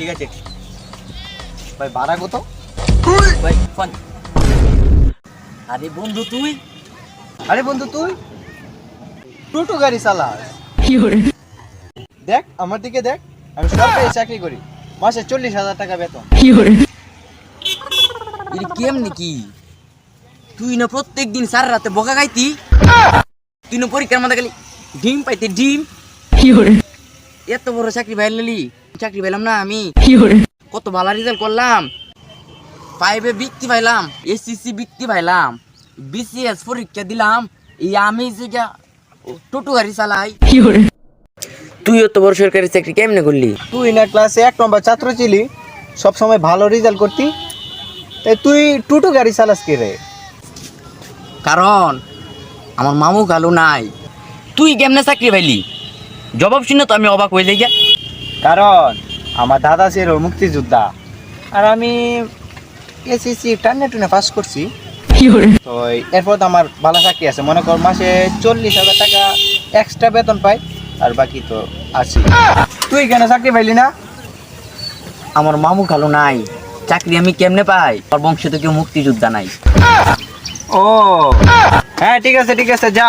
ঠিক আছে ভাই ভাড়া কত? ভাই ফোন। আরে বন্ধু তুই আরে বন্ধু তুই টোটো গাড়ি চালাস? দেখ আমার দিকে দেখ, আমি সরকারি চাকরি করি, মাসে 40,000 টাকা বেতন। এটা কেমনি কি? তুই না প্রত্যেক দিন সারা রাতে বকা খাইতি, তুই না পরীক্ষার মধ্যে খালি ডিম পাইতে ডিম। এত বড় চাকরি পাইলি, চাকরি পাইলাম না আমি, কত ভালো রেজাল্ট করলাম, 5 বৃত্তি পাইলাম, এসএসসি বৃত্তি পাইলাম, বিসিএস পরীক্ষা দিলাম, এই আমি যে টোটো গাড়ি চালাই। তুই এত বড় সরকারি চাকরি কেমনে করলি? তুই না ক্লাসে 1 নম্বর ছাত্র ছিলি, সব সময় ভালো রেজাল্ট করতি, তাই তুই টোটো গাড়ি চালাস কি রে? কারণ আমার মামু গালু নাই। তুই কেমনে চাকরি পাইলি? জবাব শুনে তো আমি অবাক হয়ে যাই। কারণ আমার দাদা ছিল মুক্তিযোদ্ধা, আর আমি এসএসসি টান্নে টুনে পাস করছি, তো এরপর তো আমার ভালো চাকরি আছে, মনে কর মাসে 40,000 টাকা এক্সট্রা বেতন পাই, আর বাকি তো আছি। তুই কেন চাকরি পাইলি না? আমার মামু গালু নাই, চাকরি আমি কেমনে পাই? ওর বংশে তো কেউ মুক্তিযোদ্ধা নাই। ও হ্যাঁ, ঠিক আছে যা।